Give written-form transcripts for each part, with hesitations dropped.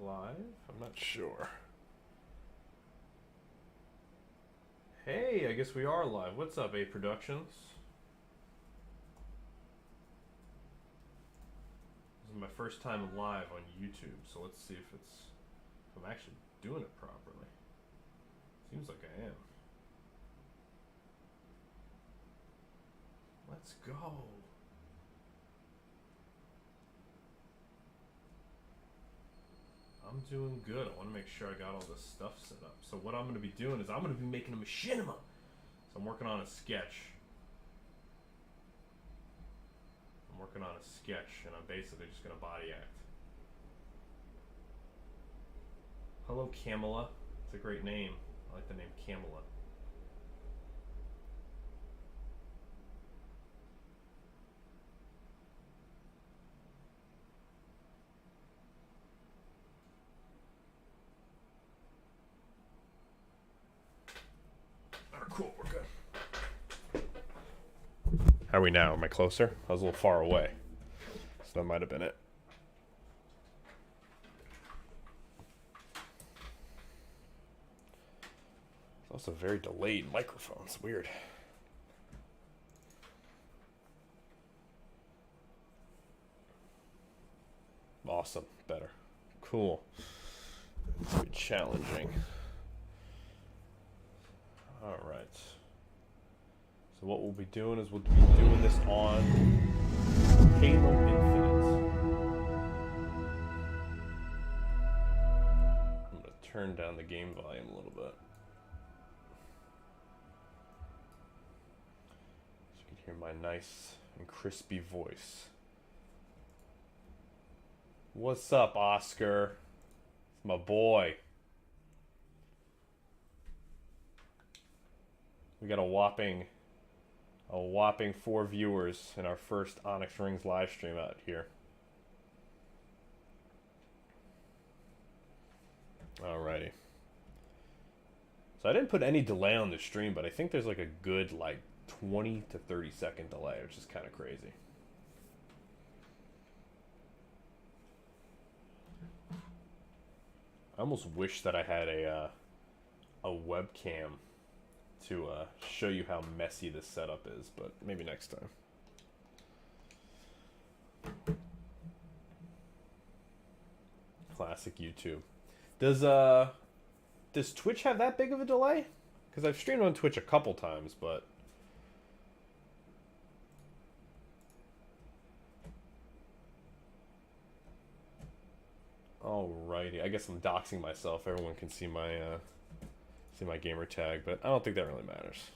live? I'm not sure. Hey, I guess we are live. What's up, A Productions? This is my first time live on YouTube, so let's see if I'm actually doing it properly. Seems like I am. Let's go. I'm doing good. I want to make sure I got all this stuff set up. So what I'm going to be doing is I'm going to be making a machinima. So I'm working on a sketch. And I'm basically just going to body act. Hello, Camilla. It's a great name. I like the name Camilla. Cool, we're good. How are we now? Am I closer? I was a little far away. So that might have been it. It's also a very delayed microphone. It's weird. Awesome. Better. Cool. It's very challenging. Alright. So what we'll be doing is we'll be doing this on Halo Infinite. I'm going to turn down the game volume a little bit. So you can hear my nice and crispy voice. What's up, Oscar? It's my boy. We got a whopping 4 viewers in our first Onyx Rings live stream out here. Alrighty. So I didn't put any delay on the stream, but I think there's like a good 20 to 30 second delay, which is kind of crazy. I almost wish that I had a webcam to show you how messy this setup is, but maybe next time. Classic YouTube. Does Twitch have that big of a delay? Because I've streamed on Twitch a couple times, but alrighty. I guess I'm doxing myself. Everyone can see my gamer tag, but I don't think that really matters.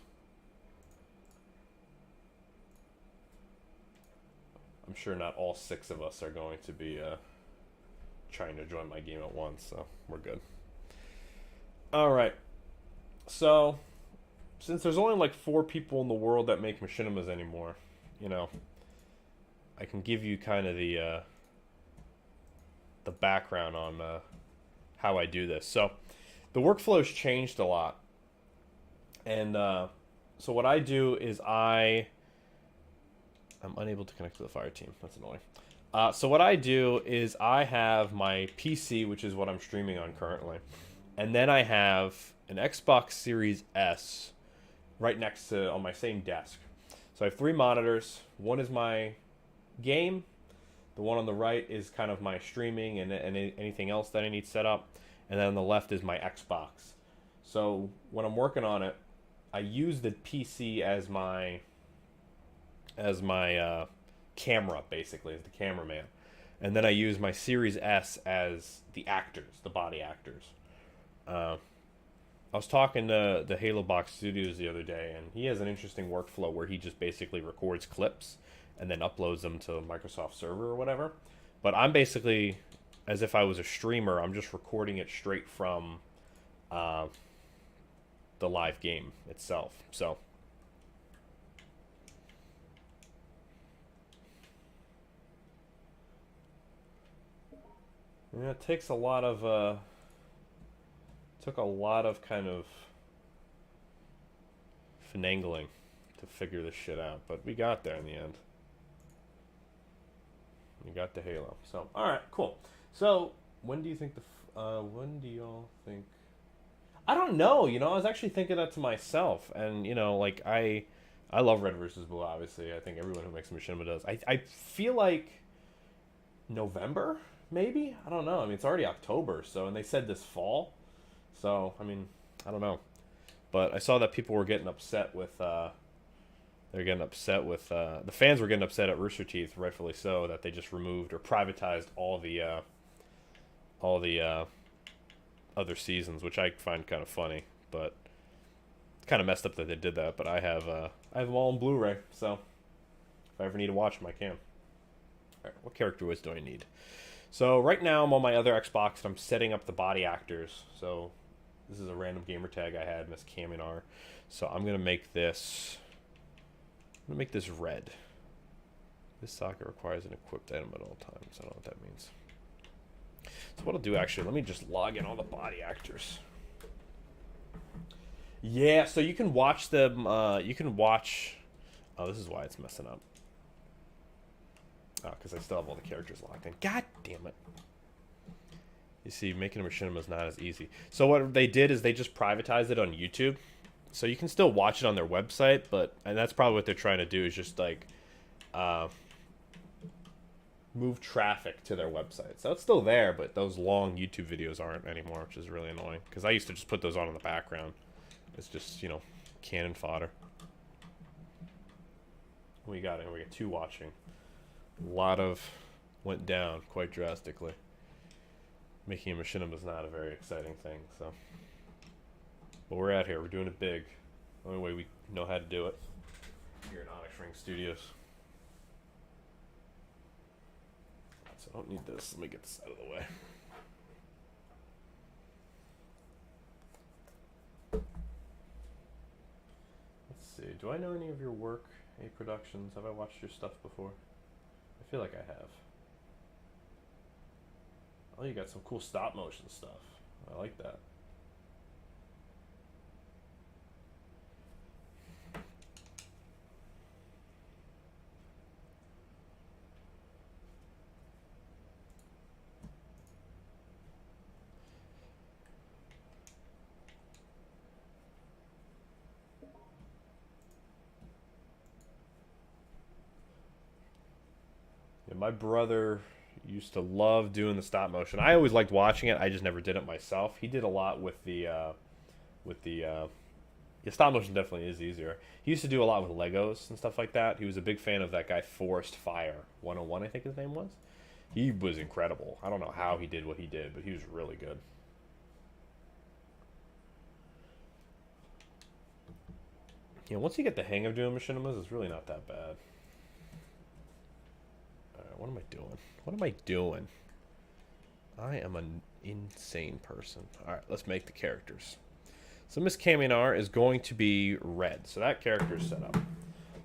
I'm sure not all 6 of us are going to be trying to join my game at once, so we're good. Alright. So, since there's only 4 people in the world that make machinimas anymore, I can give you kind of the background on how I do this. So, the workflow's changed a lot. And so what I do is I'm unable to connect to the fire team. That's annoying. So what I do is I have my PC, which is what I'm streaming on currently. And then I have an Xbox Series S right next to on my same desk. So I have 3 monitors. One is my game. The one on the right is kind of my streaming and anything else that I need set up. And then on the left is my Xbox. So when I'm working on it, I use the PC as my camera, basically, as the cameraman. And then I use my Series S as the actors, the body actors. I was talking to the Halo Box Studios the other day, and he has an interesting workflow where he just basically records clips and then uploads them to Microsoft Server or whatever. But I'm basically, as if I was a streamer, I'm just recording it straight from the live game itself. So yeah, it takes a lot of took a lot of kind of finagling to figure this shit out, but we got there in the end. We got the Halo. So, alright, cool. So, When do you think when do y'all think? I don't know. You know, I was actually thinking that to myself, and you know, like I love Red versus Blue. Obviously, I think everyone who makes a Machinima does. I feel like November, maybe. I don't know. I mean, it's already October, so and they said this fall, so I mean, I don't know. But I saw that people were getting upset with. They're getting upset with the fans were getting upset at Rooster Teeth, rightfully so, that they just removed or privatized all the other seasons, which I find kind of funny, but it's kind of messed up that they did that. But I have them all on Blu-ray, so if I ever need to watch them, I can. All right, what character voice do I need? So right now I'm on my other Xbox and I'm setting up the body actors. So this is a random gamer tag I had, Miss Kaminar. So I'm gonna make this. I'm gonna make this red. This socket requires an equipped item at all times. I don't know what that means. So what I'll do actually, let me just log in all the body actors. Yeah, so you can watch them. You can watch. Oh, this is why it's messing up. Oh, because I still have all the characters locked in. God damn it. You see, making a Machinima is not as easy. So what they did is they just privatized it on YouTube. So you can still watch it on their website, and that's probably what they're trying to do is just like move traffic to their website. So it's still there, but those long YouTube videos aren't anymore, which is really annoying. Because I used to just put those on in the background. It's just, you know, cannon fodder. We got 2 watching. A lot of went down quite drastically. Making a Machinima is not a very exciting thing, so. But we're out here. We're doing it big. The only way we know how to do it. Here at Onyx Ring Studios. So I don't need this. Let me get this out of the way. Let's see. Do I know any of your work? Any productions? Have I watched your stuff before? I feel like I have. Oh, you got some cool stop motion stuff. I like that. Yeah, my brother used to love doing the stop motion. I always liked watching it. I just never did it myself. He did a lot with the yeah, stop motion definitely is easier. He used to do a lot with Legos and stuff like that. He was a big fan of that guy Forrest Fire 101, I think his name was. He was incredible. I don't know how he did what he did, but he was really good. Yeah, once you get the hang of doing machinimas, it's really not that bad. Alright, what am I doing? What am I doing? I am an insane person. Alright, let's make the characters. So Miss Kaminar is going to be red. So that character is set up.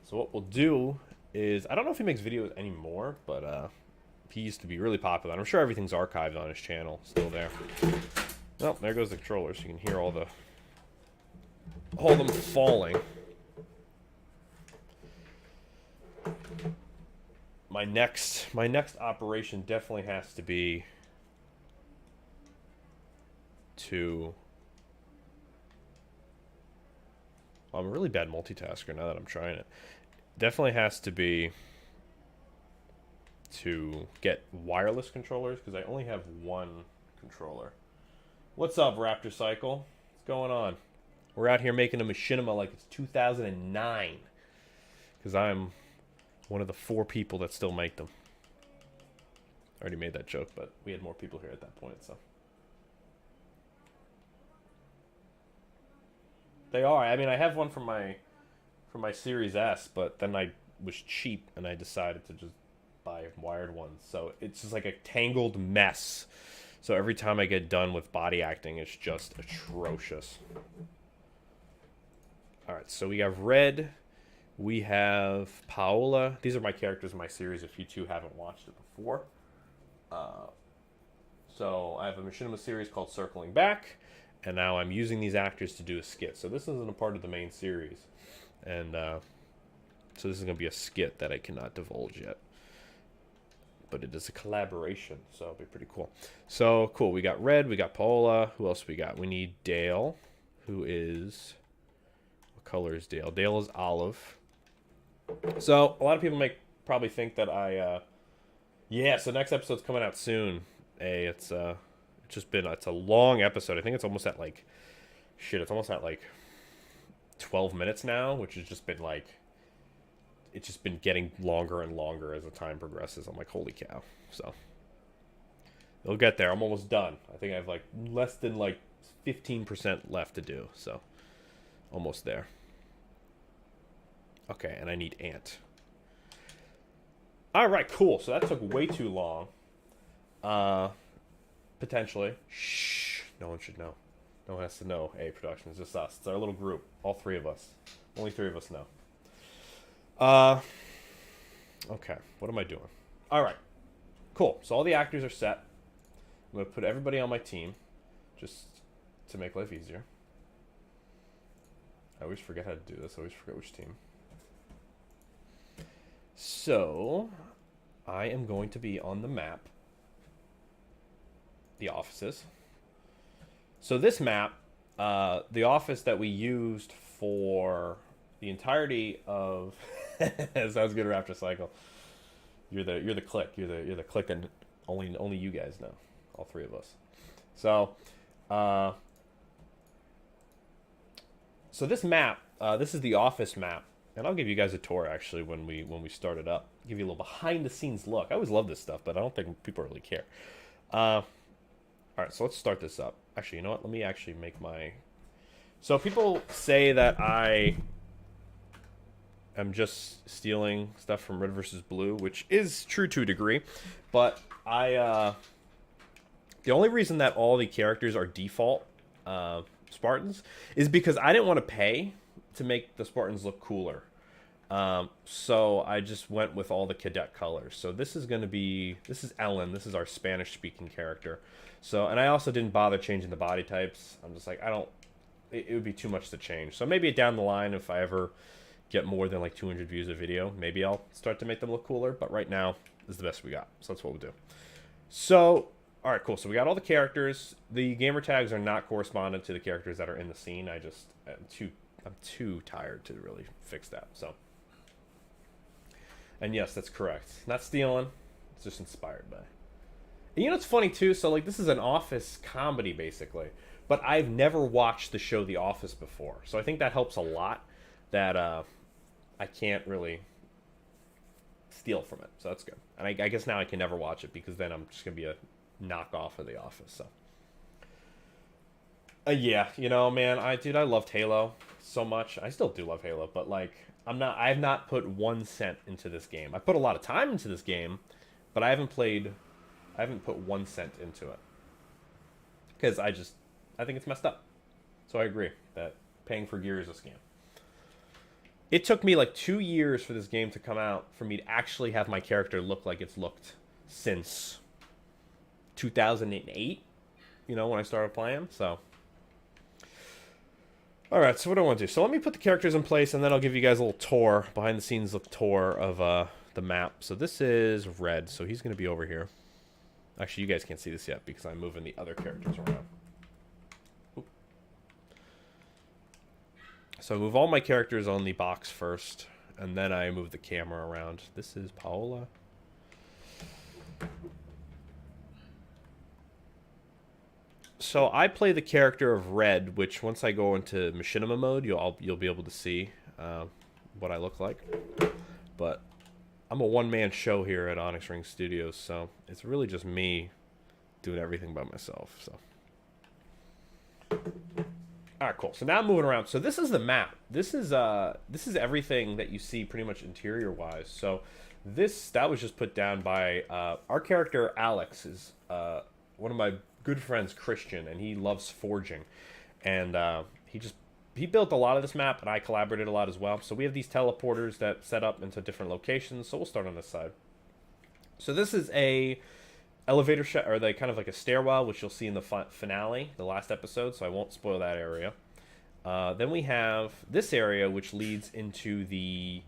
So what we'll do is, I don't know if he makes videos anymore, but he used to be really popular. And I'm sure everything's archived on his channel, still there. Well, there goes the controller, so you can hear all them falling. My next operation definitely has to be to. Well, I'm a really bad multitasker now that I'm trying it. Definitely has to be to get wireless controllers because I only have one controller. What's up, Raptor Cycle? What's going on? We're out here making a Machinima like it's 2009 because I'm one of the 4 people that still make them. I already made that joke, but we had more people here at that point, so. They are. I mean, I have one for my Series S, but then I was cheap and I decided to just buy wired ones. So it's just like a tangled mess. So every time I get done with body acting, it's just atrocious. All right, so we have Red. We have Paola. These are my characters in my series if you two haven't watched it before. So I have a Machinima series called Circling Back, and now I'm using these actors to do a skit. So this isn't a part of the main series. And so this is going to be a skit that I cannot divulge yet. but it is a collaboration, so it'll be pretty cool. So, cool. We got Red, we got Paola. Who else we got? We need Dale, who is... What color is Dale? Dale is olive. So, a lot of people probably think that yeah, so next episode's coming out soon. Hey, it's a long episode. I think it's almost at like... Shit, it's almost at like 12 minutes now, which has just been like... It's just been getting longer and longer as the time progresses. I'm like, holy cow. So, they'll get there. I'm almost done. I think I have like less than like 15% left to do. So, almost there. Okay, and I need Ant. Alright, cool. So that took way too long. Potentially. Shh. No one should know. No one has to know. A production. It's just us. It's our little group. All three of us. Only three of us know. Okay, what am I doing? Alright, cool. So all the actors are set. I'm going to put everybody on my team, just to make life easier. I always forget how to do this. I always forget which team. So, I am going to be on the map. The offices. So this map, the office that we used for the entirety of... Sounds good, Raptor Cycle. You're the click. You're the click that only you guys know. All three of us. So, so this map, this is the office map, and I'll give you guys a tour actually when we start it up. Give you a little behind the scenes look. I always love this stuff, but I don't think people really care. All right, so let's start this up. Actually, you know what? Let me actually make my. So people say that I'm just stealing stuff from Red versus Blue, which is true to a degree, but the only reason that all the characters are default Spartans is because I didn't want to pay to make the Spartans look cooler. So I just went with all the cadet colors. So this is Ellen. This is our Spanish-speaking character. So, and I also didn't bother changing the body types. I'm just like, it would be too much to change. So maybe down the line, if I ever get more than like 200 views a video, maybe I'll start to make them look cooler, but right now this is the best we got, so that's what we'll do. So, all right, cool. So we got all the characters. The gamer tags are not correspondent to the characters that are in the scene. I'm too tired to really fix that. So, and yes, that's correct. Not stealing. It's just inspired by. And you know what's funny too? So like this is an office comedy basically, but I've never watched the show The Office before, so I think that helps a lot. That I can't really steal from it, so that's good. And I guess now I can never watch it because then I'm just gonna be a knockoff of The Office. So, yeah, you know, man, I loved Halo so much. I still do love Halo, but like, I have not put 1 cent into this game. I put a lot of time into this game, but I haven't put 1 cent into it because I think it's messed up. So I agree that paying for gear is a scam. It took me like 2 years for this game to come out for me to actually have my character look like it's looked since 2008, you know, when I started playing. So, all right, so what do I want to do? So let me put the characters in place, and then I'll give you guys a little tour, behind the scenes tour of the map. So this is Red, so he's going to be over here. Actually, you guys can't see this yet because I'm moving the other characters around. So I move all my characters on the box first, and then I move the camera around. This is Paola. So I play the character of Red, which once I go into Machinima mode, you'll be able to see what I look like. But I'm a one-man show here at Onyx Ring Studios, so it's really just me doing everything by myself. So. All right, cool. So now I'm moving around. So this is the map. This is everything that you see pretty much interior-wise. So that was just put down by our character Alex is one of my good friends, Christian, and he loves forging, and he built a lot of this map, and I collaborated a lot as well. So we have these teleporters that set up into different locations. So we'll start on this side. So this is a elevator or they kind of like a stairwell, which you'll see in the finale, the last episode, so I won't spoil that area. Then we have this area, which leads into the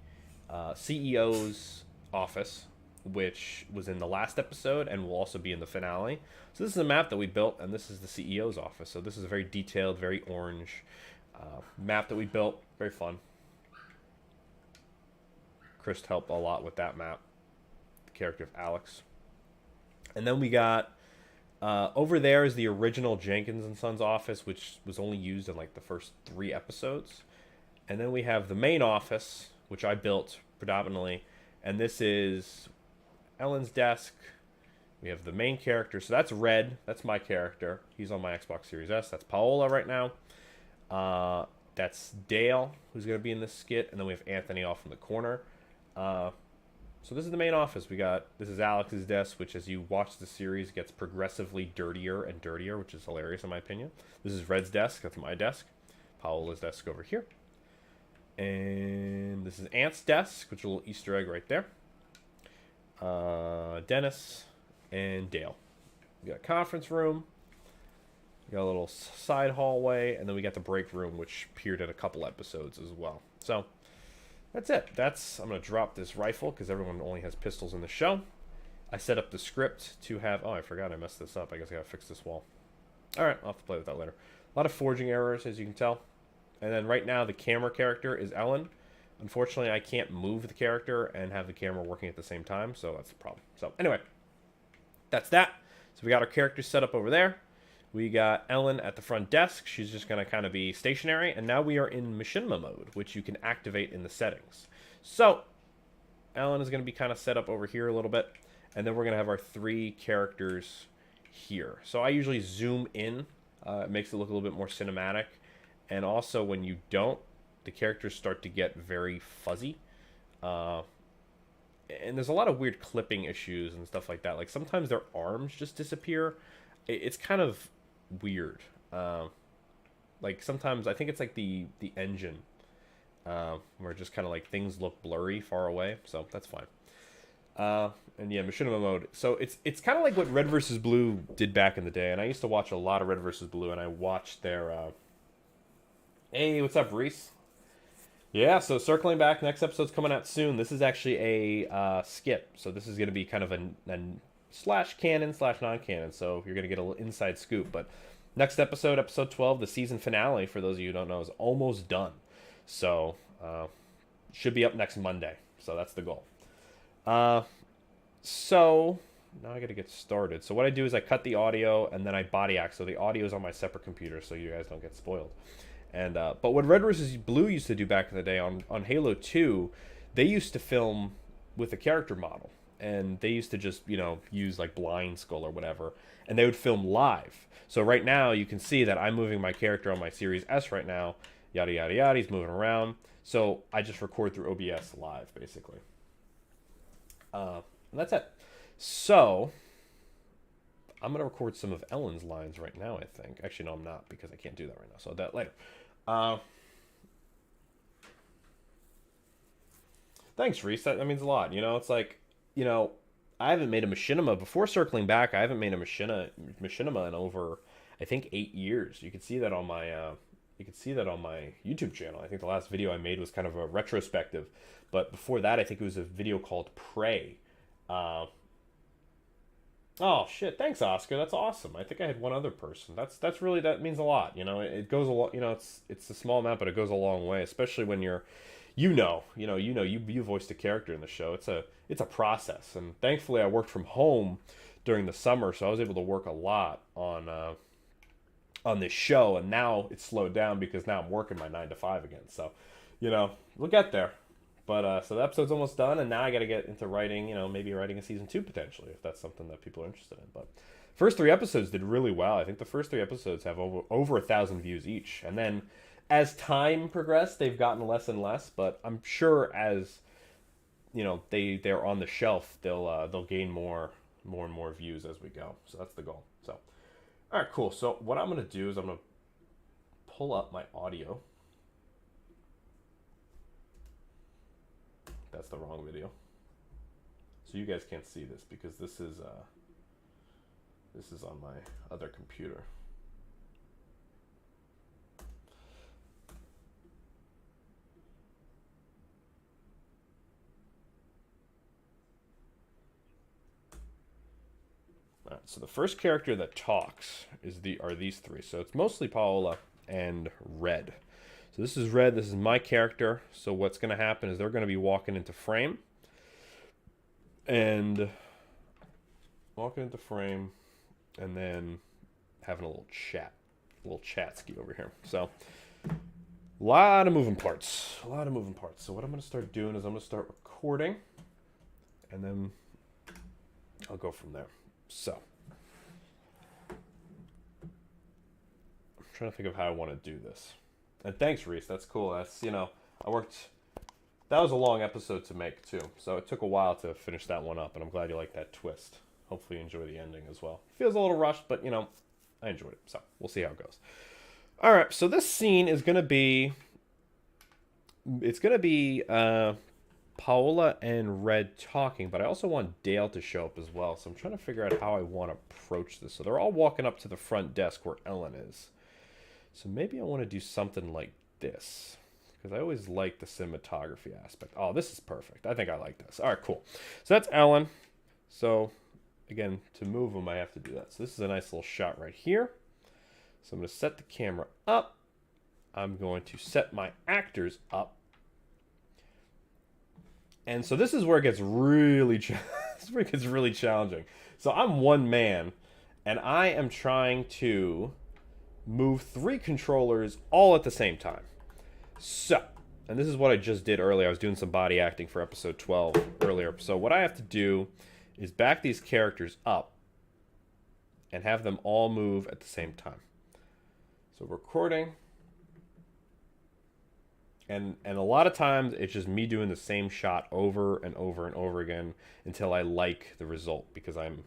CEO's office, which was in the last episode and will also be in the finale. So this is a map that we built, and this is the CEO's office. So this is a very detailed, very orange map that we built. Very fun. Chris helped a lot with that map. The character of Alex. And then we got over there is the original Jenkins and Sons office, which was only used in like the first 3 episodes. And then we have the main office, which I built predominantly, and this is Ellen's desk. We have the main character, so that's Red. That's my character. He's on my Xbox Series S. That's Paola right now. That's Dale, who's going to be in this skit, and then we have Anthony off in the corner. So this is the main office. This is Alex's desk, which as you watch the series gets progressively dirtier and dirtier, which is hilarious in my opinion. This is Red's desk. That's my desk. Paola's desk over here. And this is Ant's desk, which is a little Easter egg right there. Dennis and Dale. We got a conference room. We got a little side hallway, and then we got the break room, which appeared in a couple episodes as well. So that's it. I'm going to drop this rifle because everyone only has pistols in the show. I set up the script to have... Oh, I forgot I messed this up. I guess I got to fix this wall. All right, I'll have to play with that later. A lot of forging errors, as you can tell. And then right now, the camera character is Ellen. Unfortunately, I can't move the character and have the camera working at the same time, so that's the problem. So anyway, that's that. So we got our characters set up over there. We got Ellen at the front desk. She's just going to kind of be stationary. And now we are in Machinima mode, which you can activate in the settings. So Ellen is going to be kind of set up over here a little bit. And then we're going to have our 3 characters here. So I usually zoom in. It makes it look a little bit more cinematic. And also, when you don't, the characters start to get very fuzzy. And there's a lot of weird clipping issues and stuff like that. Like, sometimes their arms just disappear. It's kind of weird. Like, sometimes, I think it's like the engine. Where just kind of like things look blurry far away. So, that's fine. And yeah, Machinima mode. So, it's kind of like what Red vs. Blue did back in the day. And I used to watch a lot of Red vs. Blue. And I watched their... Hey, what's up, Reese? Yeah, so circling back, next episode's coming out soon. This is actually a skit, so this is going to be kind of a slash canon slash non-canon, so you're going to get a little inside scoop. But next episode, episode 12, the season finale, for those of you who don't know, is almost done. So, should be up next Monday, so that's the goal. So, now I got to get started. So what I do is I cut the audio, and then I body act, so the audio is on my separate computer, so you guys don't get spoiled. And but what Red vs. Blue used to do back in the day on Halo 2, they used to film with a character model. And they used to just, use like Blind Skull or whatever. And they would film live. So right now you can see that I'm moving my character on my Series S right now. Yada, yada, yada. He's moving around. So I just record through OBS live, basically. And that's it. So I'm going to record some of Ellen's lines right now, I think. Actually, no, I'm not, because I can't do that right now. So I'll do that later. Thanks, Reese. That means a lot. It's like, I haven't made a Machinima. Before circling back, I haven't made a Machinima in over, I think, 8 years. You can see that on my YouTube channel. I think the last video I made was kind of a retrospective. But before that, I think it was a video called Prey. Oh shit! Thanks, Oscar. That's awesome. I think I had one other person. That means a lot. It goes a lot. It's a small amount, but it goes a long way. Especially when you're, you voiced a character in the show. It's a process. And thankfully, I worked from home during the summer, so I was able to work a lot on this show. And now it's slowed down because now I'm working my 9 to 5 again. So, we'll get there. But, so the episode's almost done, and now I got to get into writing, maybe writing a season 2 potentially, if that's something that people are interested in. But first 3 episodes did really well. I think the first 3 episodes have over 1,000 views each. And then as time progressed, they've gotten less and less, but I'm sure as, they're on the shelf, they'll gain more and more views as we go. So that's the goal. So, all right, cool. So what I'm going to do is I'm going to pull up my audio. That's the wrong video. So you guys can't see this because this is on my other computer. So the first character that talks are these three. So it's mostly Paola and Red. So this is Red. This is my character. So what's going to happen is they're going to be walking into frame. And then having a little chat ski over here. So a lot of moving parts. So what I'm going to start doing is I'm going to start recording. And then I'll go from there. So I'm trying to think of how I want to do this. And thanks, Reese. That's cool. That's, I worked. That was a long episode to make, too. So it took a while to finish that one up, and I'm glad you liked that twist. Hopefully you enjoy the ending as well. Feels a little rushed, but, I enjoyed it. So we'll see how it goes. All right, so this scene is going to be... It's going to be Paola and Red talking, but I also want Dale to show up as well. So I'm trying to figure out how I want to approach this. So they're all walking up to the front desk where Ellen is. So maybe I want to do something like this, because I always like the cinematography aspect. Oh, this is perfect. I think I like this. All right, cool. So that's Ellen. So, again, to move them, I have to do that. So this is a nice little shot right here. So I'm going to set the camera up. I'm going to set my actors up. And so this is where it gets really, challenging. So I'm one man, and I am trying to move 3 controllers all at the same time. So, and this is what I just did earlier. I was doing some body acting for episode 12 earlier. So what I have to do is back these characters up and have them all move at the same time. So recording. And a lot of times it's just me doing the same shot over and over and over again until I like the result, because I'm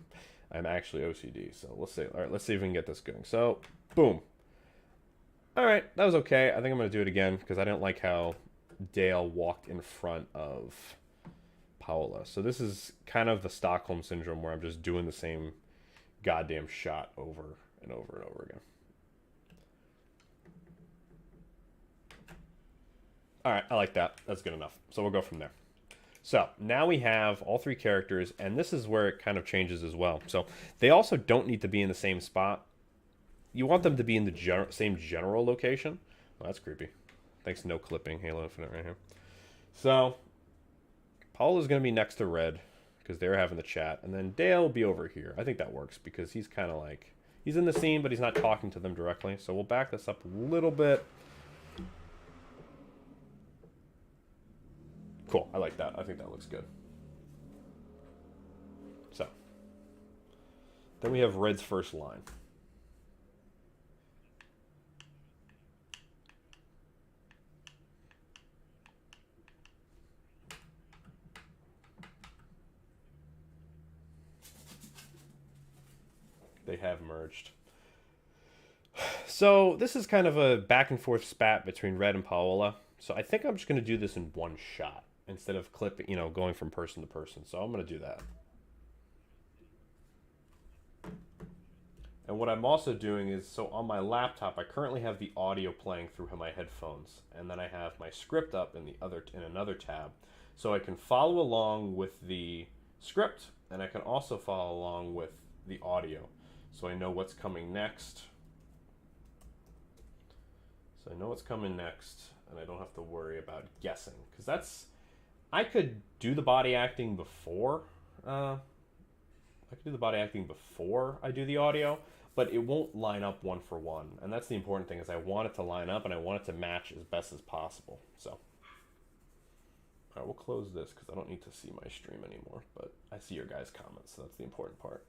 actually OCD. So let's see. All right, let's see if we can get this going. So, boom. All right, that was okay. I think I'm going to do it again because I didn't like how Dale walked in front of Paola. So this is kind of the Stockholm Syndrome, where I'm just doing the same goddamn shot over and over and over again. All right, I like that. That's good enough. So we'll go from there. So now we have all 3 characters, and this is where it kind of changes as well. So they also don't need to be in the same spot. You want them to be in the same general location. Well, that's creepy. Thanks, no clipping, Halo Infinite right here. So Paula's going to be next to Red because they're having the chat, and then Dale will be over here. I think that works because he's kind of like, he's in the scene, but he's not talking to them directly. So we'll back this up a little bit. Cool, I like that. I think that looks good. So, then we have Red's first line. They have merged. So, this is kind of a back and forth spat between Red and Paola. So, I think I'm just going to do this in one shot instead of clipping, going from person to person. So I'm going to do that. And what I'm also doing is, so on my laptop, I currently have the audio playing through my headphones, and then I have my script up in another tab, so I can follow along with the script, and I can also follow along with the audio, so I know what's coming next. So I know what's coming next, and I don't have to worry about guessing, because I could do the body acting before. I do the audio, but it won't line up one for one. And that's the important thing, is I want it to line up and I want it to match as best as possible. So, all right, we'll close this because I don't need to see my stream anymore, but I see your guys' comments, so that's the important part.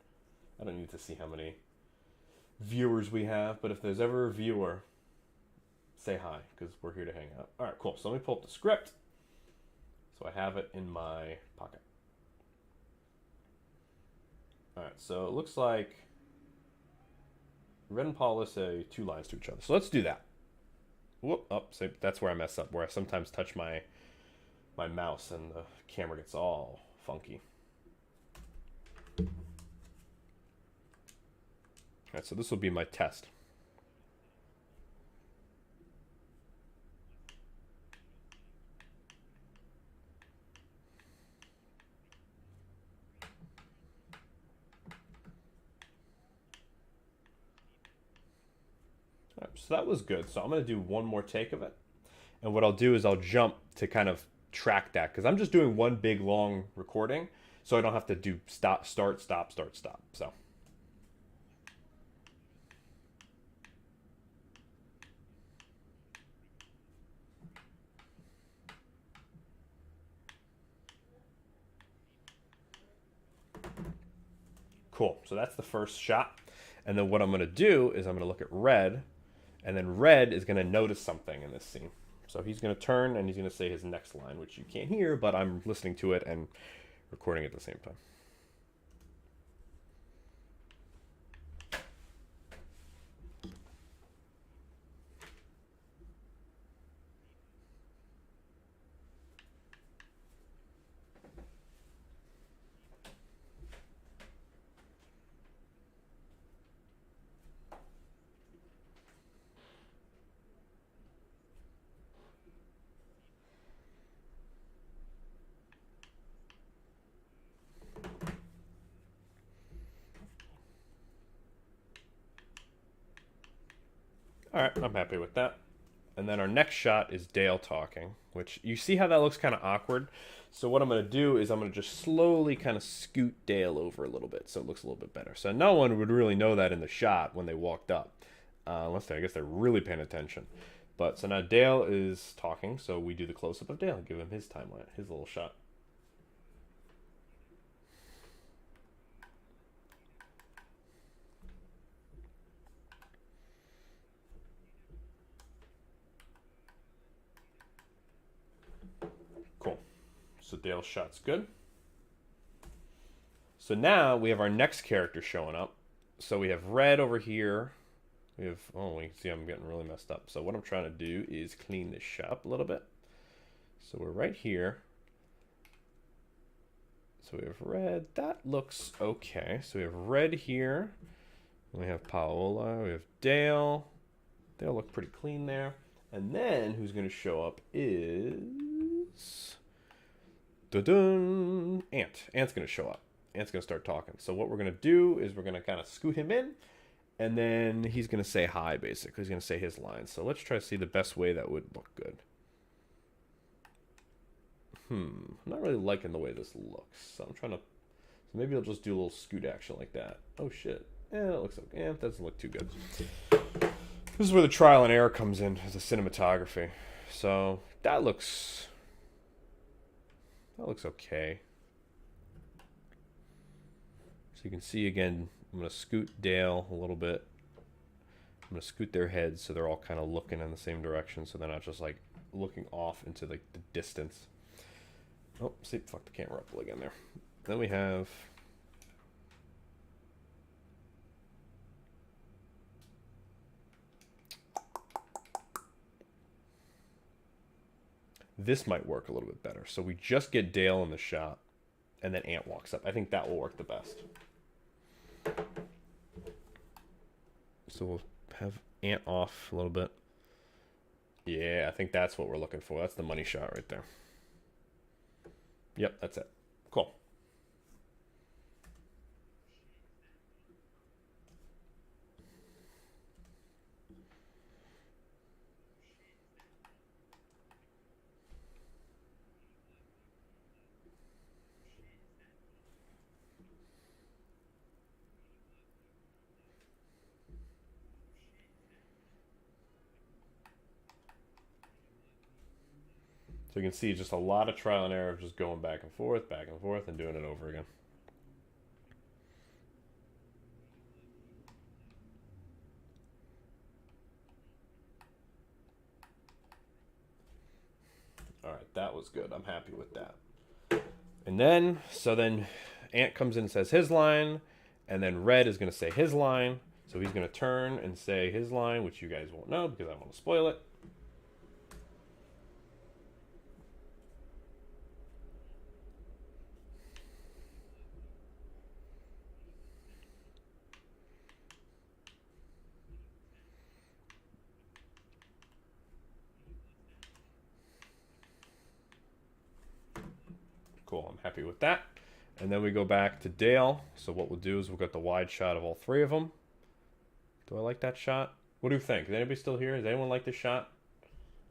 I don't need to see how many viewers we have, but if there's ever a viewer, say hi, because we're here to hang out. All right, cool. So let me pull up the script. So I have it in my pocket. All right, so it looks like Red and Paula say 2 lines to each other. So let's do that. Whoop, so that's where I mess up, where I sometimes touch my mouse and the camera gets all funky. All right, so this will be my test. All right, so that was good. So I'm going to do one more take of it. And what I'll do is I'll jump to kind of track that because I'm just doing one big long recording. So I don't have to do stop, start, stop, start, stop. So. Cool. So that's the first shot. And then what I'm going to do is I'm going to look at Red. And then Red is going to notice something in this scene. So he's going to turn and he's going to say his next line, which you can't hear, but I'm listening to it and recording at the same time. All right, I'm happy with that. And then our next shot is Dale talking, which you see how that looks kind of awkward. So what I'm going to do is I'm going to just slowly kind of scoot Dale over a little bit so it looks a little bit better. So no one would really know that in the shot when they walked up, unless I guess they're really paying attention. But so now Dale is talking, so we do the close-up of Dale, give him his timeline, his little shot. Cool. So Dale's shot's good. So now we have our next character showing up. So we have Red over here. We have, oh, you can see I'm getting really messed up. So what I'm trying to do is clean this shot up a little bit. So we're right here. So we have Red. That looks okay. So we have Red here. We have Paola. We have Dale. They'll look pretty clean there. And then who's going to show up is... Dun-dun, Ant. Ant's going to show up. Ant's going to start talking. So what we're going to do is we're going to kind of scoot him in. And then he's going to say hi, basically. He's going to say his lines. So let's try to see the best way that would look good. I'm not really liking the way this looks. So I'm trying to... So maybe I'll just do a little scoot action like that. Oh, shit. Yeah, it looks okay. Yeah, it doesn't look too good. This is where the trial and error comes in, as a cinematography. So that looks okay. So you can see again, I'm going to scoot Dale a little bit. I'm going to scoot their heads so they're all kind of looking in the same direction, so they're not just like looking off into like the distance. Oh, see, fuck the camera up again there. Then we have... This might work a little bit better. So we just get Dale in the shot, and then Ant walks up. I think that will work the best. So we'll have Ant off a little bit. Yeah, I think that's what we're looking for. That's the money shot right there. Yep, that's it. Cool. So you can see just a lot of trial and error of just going back and forth, and doing it over again. All right, that was good. I'm happy with that. And then, so then Ant comes in and says his line, and then Red is going to say his line. So he's going to turn and say his line, which you guys won't know because I want to spoil it. Cool, I'm happy with that. And then we go back to Dale. So what we'll do is we'll get the wide shot of all three of them. Do I like that shot? What do you think? Is anybody still here? Does anyone like this shot?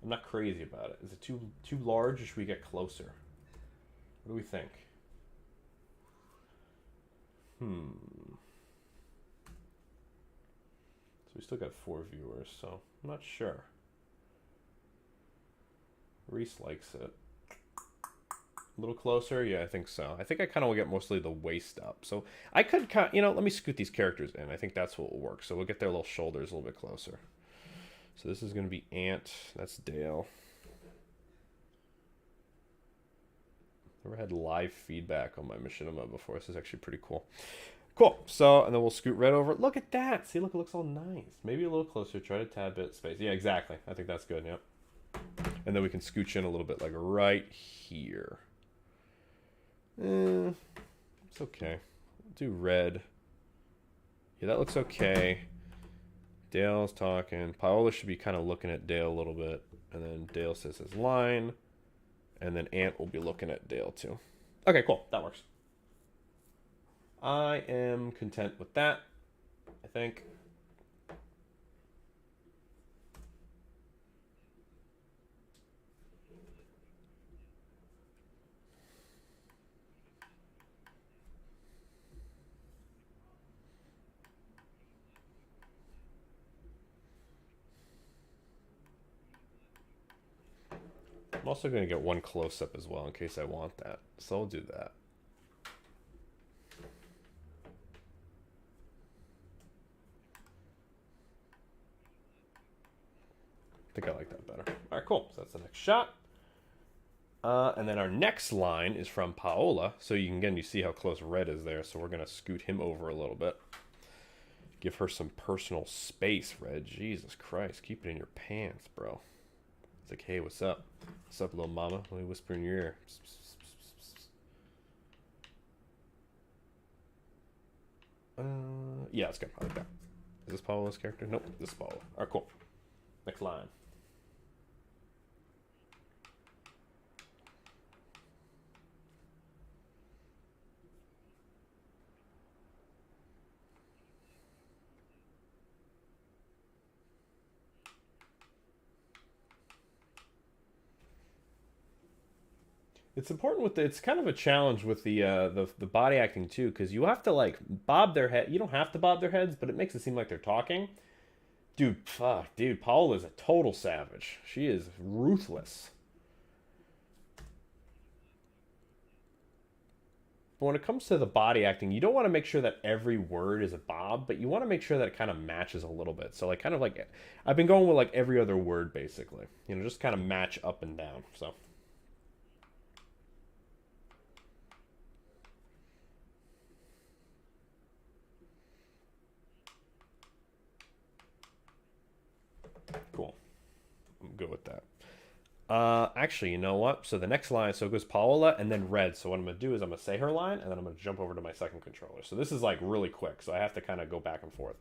I'm not crazy about it. Is it too large, or should we get closer? What do we think? So we still got 4 viewers, so I'm not sure. Reese likes it. A little closer? Yeah, I think so. I think I kind of will get mostly the waist up. So I could kind of, let me scoot these characters in. I think that's what will work. So we'll get their little shoulders a little bit closer. So this is going to be Ant. That's Dale. Never had live feedback on my Machinima before. This is actually pretty cool. Cool. So, and then we'll scoot right over. Look at that. See, look, it looks all nice. Maybe a little closer. Try to tad bit space. Yeah, exactly. I think that's good. Yep. And then we can scooch in a little bit, like right here. It's okay. Do red. Yeah, that looks okay. Dale's talking. Paola should be kind of looking at Dale a little bit. And then Dale says his line. And then Ant will be looking at Dale too. Okay, cool. That works. I am content with that, I think. I'm also going to get one close-up as well in case I want that. So I'll do that. I think I like that better. All right, cool. So that's the next shot. And then our next line is from Paola. So you can, again, you see how close Red is there. So we're going to scoot him over a little bit. Give her some personal space, Red. Jesus Christ. Keep it in your pants, bro. It's like, hey, what's up? What's up, little mama? Let me whisper in your ear. Yeah, let's go. I like that. Is this Paola's character? Nope, this is Paola. All right, cool. Next line. It's important with it's kind of a challenge with the body acting too, because you have to like bob their head. You don't have to bob their heads, but it makes it seem like they're talking. Dude, fuck, dude, Paula is a total savage. She is ruthless. But when it comes to the body acting, you don't want to make sure that every word is a bob, but you want to make sure that it kind of matches a little bit. So like kind of like I've been going with like every other word basically. Just kind of match up and down. So cool. I'm good with that. Actually, you know what? So the next line, so it goes Paola and then Red. So what I'm going to do is I'm going to say her line, and then I'm going to jump over to my second controller. So this is like really quick, so I have to kind of go back and forth.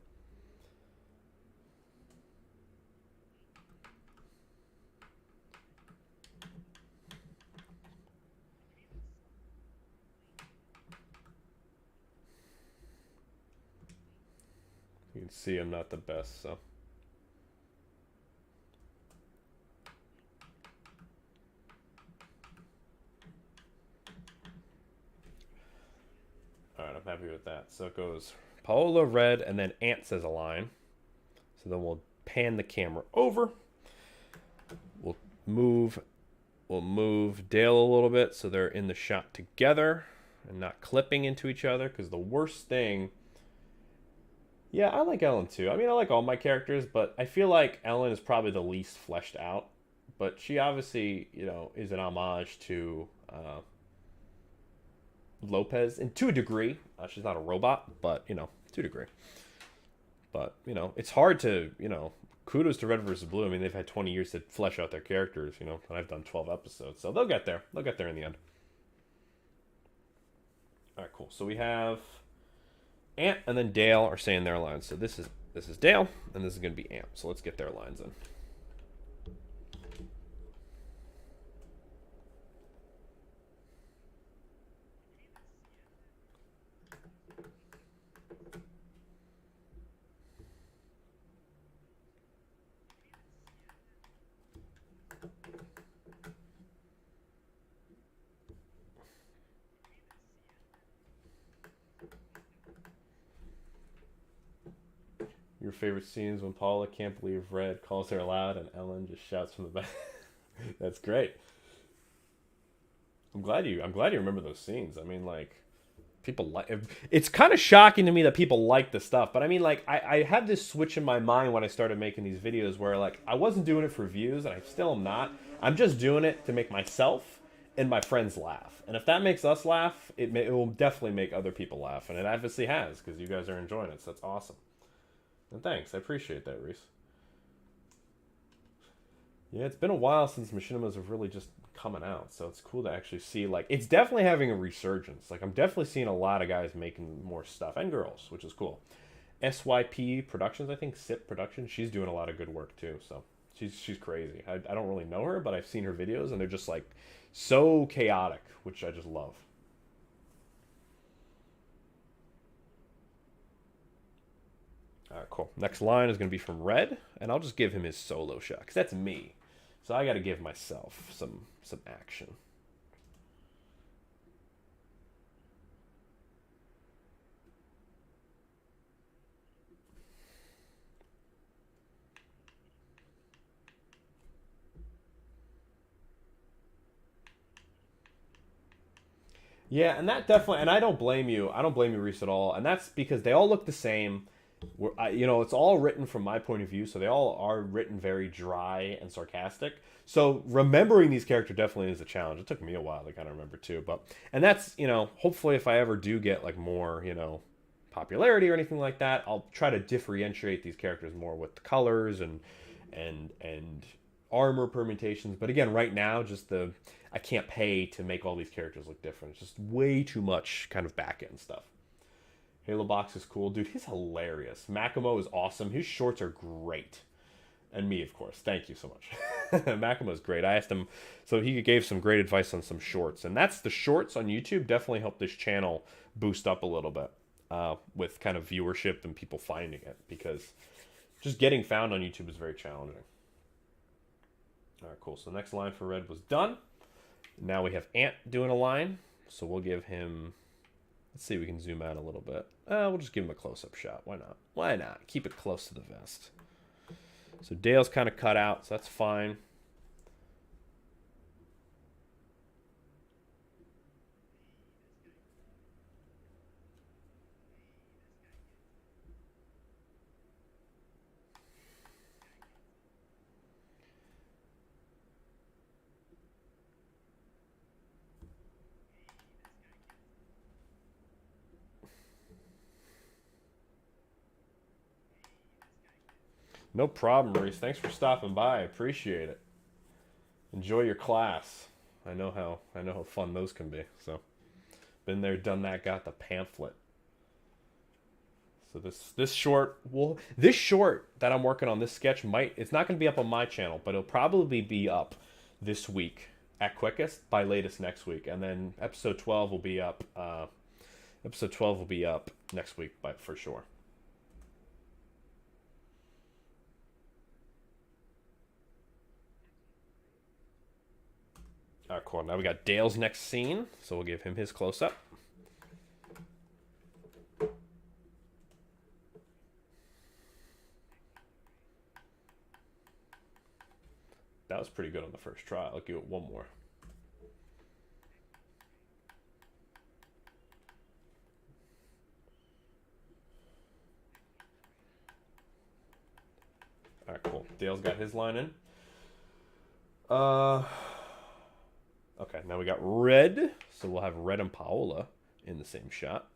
You can see I'm not the best, so. Alright, I'm happy with that. So it goes Paola, Red, and then Ant says a line. So then we'll pan the camera over. We'll move Dale a little bit so they're in the shot together and not clipping into each other, because the worst thing... Yeah, I like Ellen too. I mean, I like all my characters, but I feel like Ellen is probably the least fleshed out. But she obviously, is an homage to Lopez, and to a degree. She's not a robot, but to a degree. But it's hard to kudos to Red versus Blue. I mean, they've had 20 years to flesh out their characters. And I've done 12 episodes, so they'll get there. They'll get there in the end. All right, cool. So we have Ant and then Dale are saying their lines. So this is Dale, and this is going to be Ant. So let's get their lines in. Your favorite scenes when Paula can't believe Red calls her aloud and Ellen just shouts from the back. That's great. I'm glad you remember those scenes. I mean, like, people like, it's kind of shocking to me that people like the stuff, but I mean, like, I had this switch in my mind when I started making these videos where, like, I wasn't doing it for views, and I still am not. I'm just doing it to make myself and my friends laugh. And if that makes us laugh, it will definitely make other people laugh, and it obviously has, because you guys are enjoying it, so that's awesome. And thanks, I appreciate that, Reese. Yeah, it's been a while since machinimas have really just coming out, so it's cool to actually see, like, it's definitely having a resurgence. Like, I'm definitely seeing a lot of guys making more stuff, and girls, which is cool. SYP Productions, I think, SIP Productions, she's doing a lot of good work too, so she's crazy. I don't really know her, but I've seen her videos, and they're just, like, so chaotic, which I just love. All right, cool. Next line is going to be from Red, and I'll just give him his solo shot, because that's me. So I got to give myself some action. Yeah, and that definitely, and I don't blame you. I don't blame you, Reese, at all. And that's because they all look the same. You know, it's all written from my point of view, so they all are written very dry and sarcastic. So remembering these characters definitely is a challenge. It took me a while to kind of remember too, and that's, you know, hopefully if I ever do get, like, more, you know, popularity or anything like that, I'll try to differentiate these characters more with the colors and armor permutations. But again, right now, just I can't pay to make all these characters look different. It's just way too much kind of back end stuff. Halo Box is cool. Dude, he's hilarious. Makimo is awesome. His shorts are great. And me, of course. Thank you so much. Makimo is great. I asked him, so he gave some great advice on some shorts. And that's the shorts on YouTube definitely helped this channel boost up a little bit with kind of viewership and people finding it. Because just getting found on YouTube is very challenging. All right, cool. So the next line for Red was done. Now we have Ant doing a line. So we'll give him... Let's see if we can zoom out a little bit. We'll just give him a close-up shot. Why not? Why not? Keep it close to the vest. So Dale's kind of cut out, so that's fine. No problem, Maurice. Thanks for stopping by. I appreciate it. Enjoy your class. I know how fun those can be. So, been there, done that. Got the pamphlet. So this short that I'm working on, this sketch it's not going to be up on my channel, but it'll probably be up this week at quickest, by latest next week, and then episode 12 will be up. Episode 12 will be up next week, for sure. All right, cool. Now we got Dale's next scene, so we'll give him his close-up. That was pretty good on the first try. I'll give it one more. All right, cool. Dale's got his line in. Okay, now we got Red, so we'll have Red and Paola in the same shot.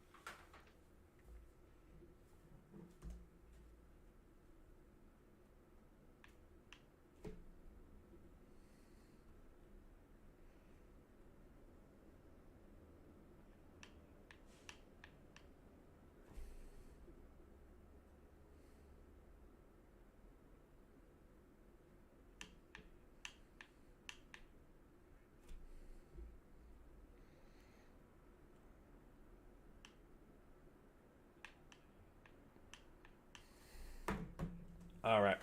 All right.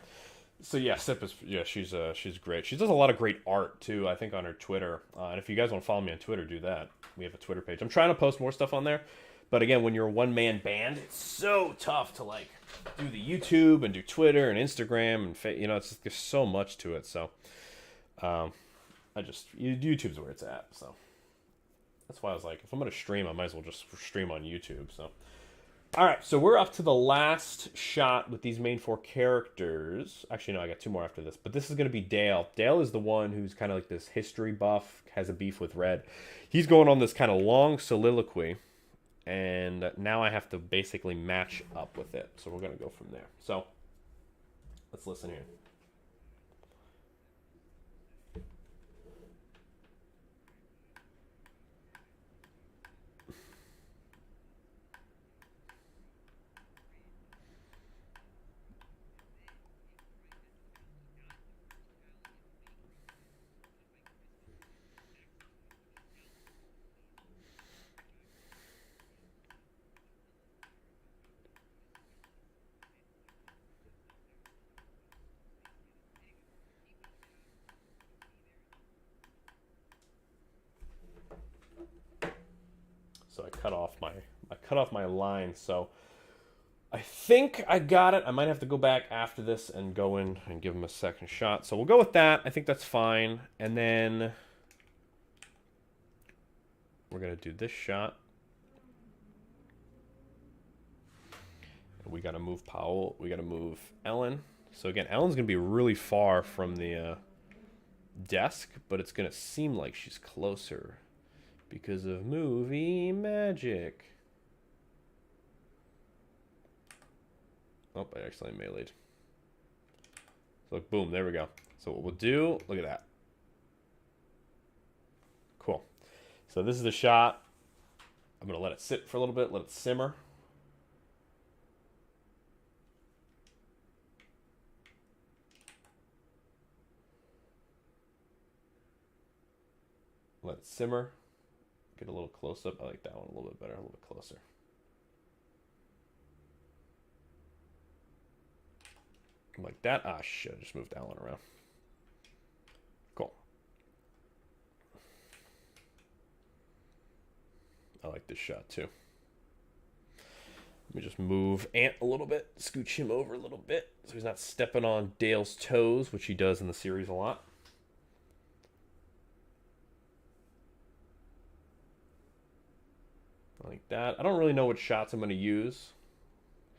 So yeah, Sip is she's great. She does a lot of great art too. I think on her Twitter. And if you guys want to follow me on Twitter, do that. We have a Twitter page. I'm trying to post more stuff on there, but again, when you're a one-man band, it's so tough to, like, do the YouTube and do Twitter and Instagram and you know, it's just, there's so much to it. So YouTube's where it's at. So that's why I was like, if I'm gonna stream, I might as well just stream on YouTube. So all right, so we're up to the last shot with these main 4 characters. Actually, no, I got 2 more after this, but this is going to be Dale. Dale is the one who's kind of like this history buff, has a beef with Red. He's going on this kind of long soliloquy, and now I have to basically match up with it. So we're going to go from there. So let's listen here. So I cut off my line. So I think I got it. I might have to go back after this and go in and give him a second shot. So we'll go with that. I think that's fine. And then we're going to do this shot. We got to move Powell. We got to move Ellen. So again, Ellen's going to be really far from the desk, but it's going to seem like she's closer because of movie magic. Oh, I accidentally meleeed. So boom, there we go. So what we'll do, look at that. Cool. So this is the shot. I'm going to let it sit for a little bit, let it simmer. Let it simmer. Get a little close up. I like that one a little bit better, a little bit closer. Like that. Ah, shit. I just moved Alan around. Cool. I like this shot too. Let me just move Ant a little bit. Scooch him over a little bit so he's not stepping on Dale's toes, which he does in the series a lot. Like that. I don't really know what shots I'm going to use.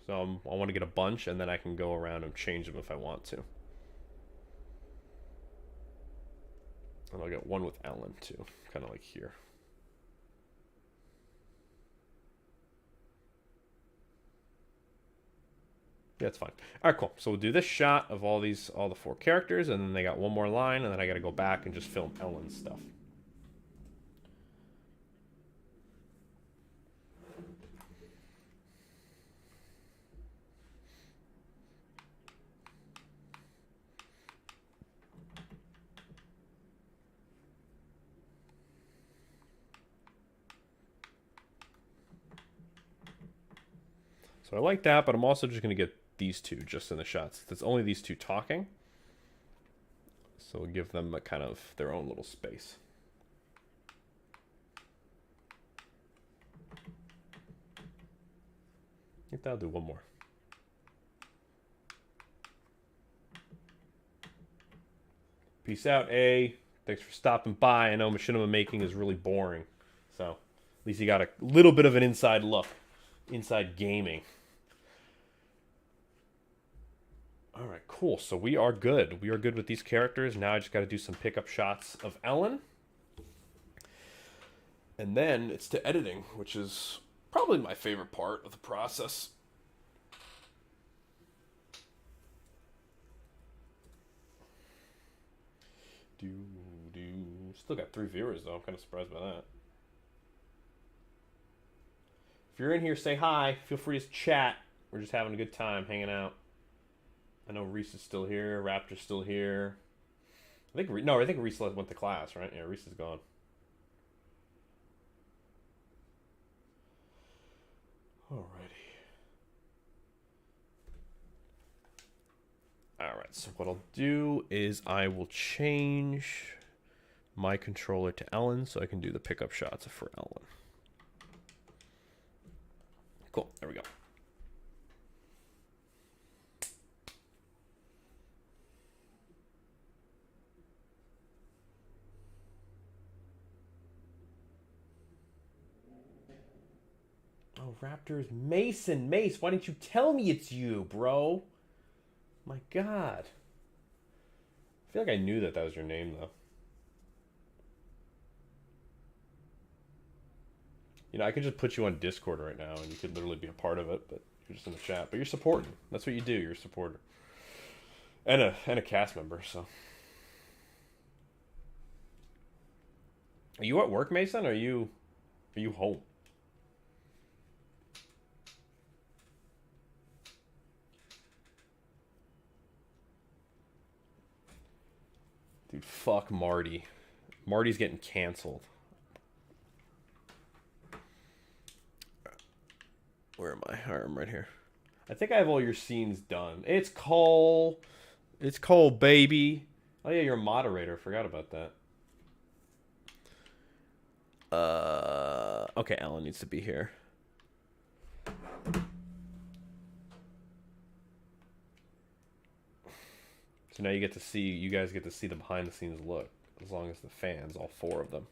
So I want to get a bunch, and then I can go around and change them if I want to. And I'll get one with Ellen, too. Kind of like here. Yeah, it's fine. All right, cool. So we'll do this shot of all the 4 characters, and then they got one more line, and then I got to go back and just film Ellen's stuff. So I like that, but I'm also just going to get these 2 just in the shots. It's only these 2 talking. So we'll give them a kind of their own little space. I think that'll do one more. Peace out, A. Thanks for stopping by. I know Machinima making is really boring. So at least you got a little bit of an inside look. Inside gaming. Alright, cool. So we are good. We are good with these characters. Now I just got to do some pickup shots of Ellen. And then it's to editing, which is probably my favorite part of the process. Still got 3 viewers, though. I'm kind of surprised by that. If you're in here, say hi. Feel free to chat. We're just having a good time hanging out. I know Reese is still here. Raptor's still here. I think Reese went to class, right? Yeah, Reese is gone. Alrighty. Alright, so what I'll do is I will change my controller to Ellen so I can do the pickup shots for Ellen. Cool, there we go. Raptors. Mason, Mace, why didn't you tell me it's you, bro? My God. I feel like I knew that was your name, though. You know, I could just put you on Discord right now, and you could literally be a part of it, but you're just in the chat. But you're supporting. That's what you do. You're a supporter. And a cast member, so. Are you at work, Mason, or are you home? Dude, fuck Marty. Marty's getting canceled. Where am I? I'm right here. I think I have all your scenes done. It's Cole. It's Cole, baby. Oh yeah, you're a moderator. Forgot about that. Okay, Alan needs to be here. So now you guys get to see the behind the scenes look, as long as the fans, all 4 of them.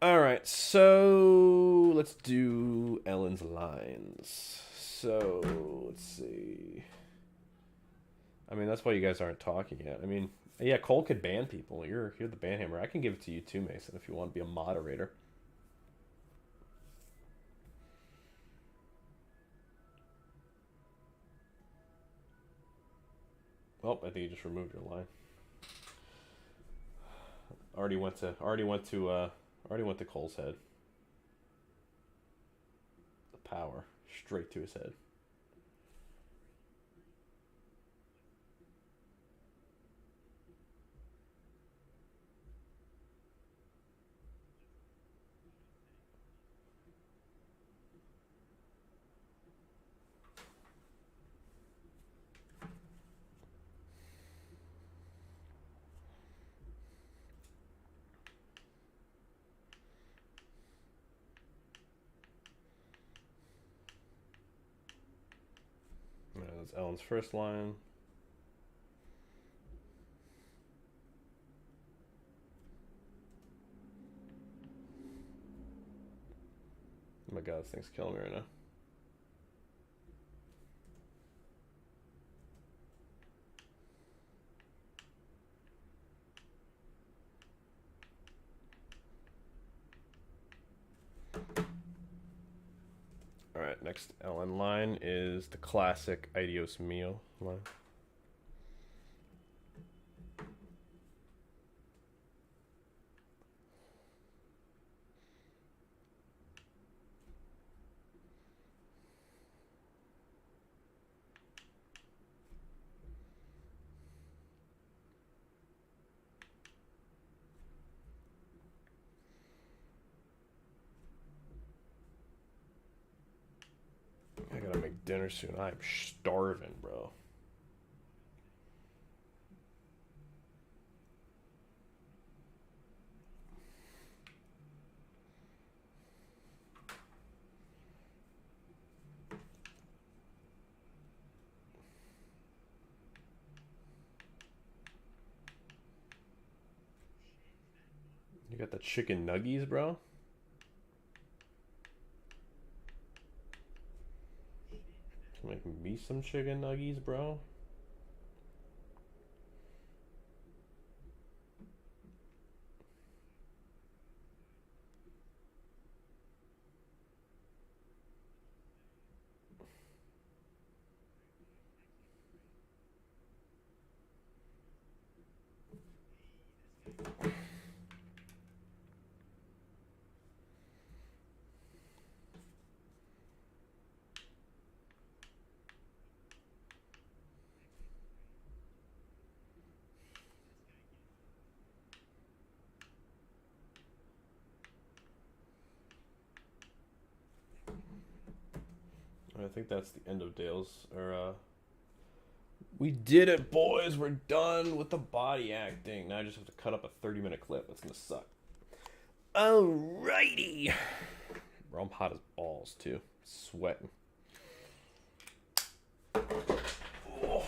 All right, so let's do Ellen's lines. So let's see. I mean, that's why you guys aren't talking yet. I mean, yeah, Cole could ban people. You're the ban hammer. I can give it to you too, Mason, if you want to be a moderator. Oh, I think you just removed your line. Already went to Cole's head. The power straight to his head. That's Ellen's first line. Oh my God, this thing's killing me right now. Alright, next Ellen line is the classic Adios Mio line. I gotta make dinner soon. I'm starving, bro. You got the chicken nuggies, bro? Make me some chicken nuggies, bro. I think that's the end of Dale's. We did it, boys. We're done with the body acting. Now I just have to cut up a 30-minute clip. That's gonna suck. Alrighty. Bro, I'm hot as balls too. Sweating. Oh.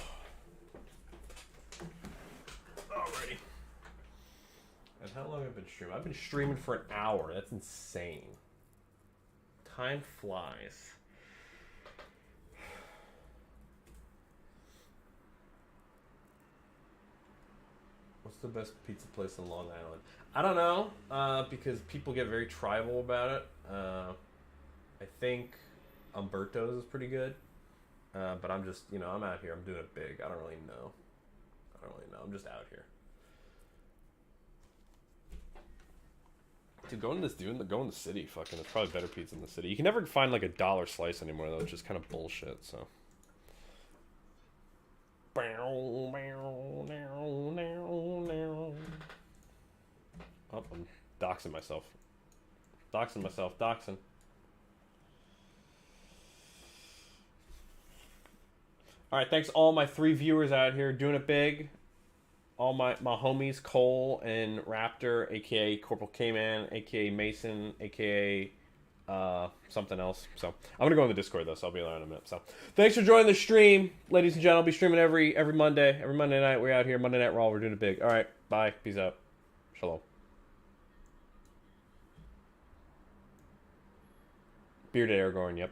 Alrighty. And how long have I been streaming? I've been streaming for an hour. That's insane. Time flies. What's the best pizza place in Long Island? I don't know, because people get very tribal about it. I think Umberto's is pretty good, but I'm just, I'm out here. I'm doing it big. I don't really know. I'm just out here. Dude, going to the city, fucking, it's probably better pizza in the city. You can never find like a dollar slice anymore though, which is kind of bullshit. So. Oh, I'm doxing myself. Doxing. All right, thanks all my 3 viewers out here doing it big. All my homies, Cole and Raptor, aka Corporal K-Man, aka Mason, aka something else. So I'm gonna go in the Discord though, so I'll be there in a minute. So thanks for joining the stream, ladies and gentlemen. I'll be streaming every Monday. Every Monday night we're out here. Monday Night Raw, we're doing it big. All right, bye. Peace out. Shalom. Bearded Aragorn, yep.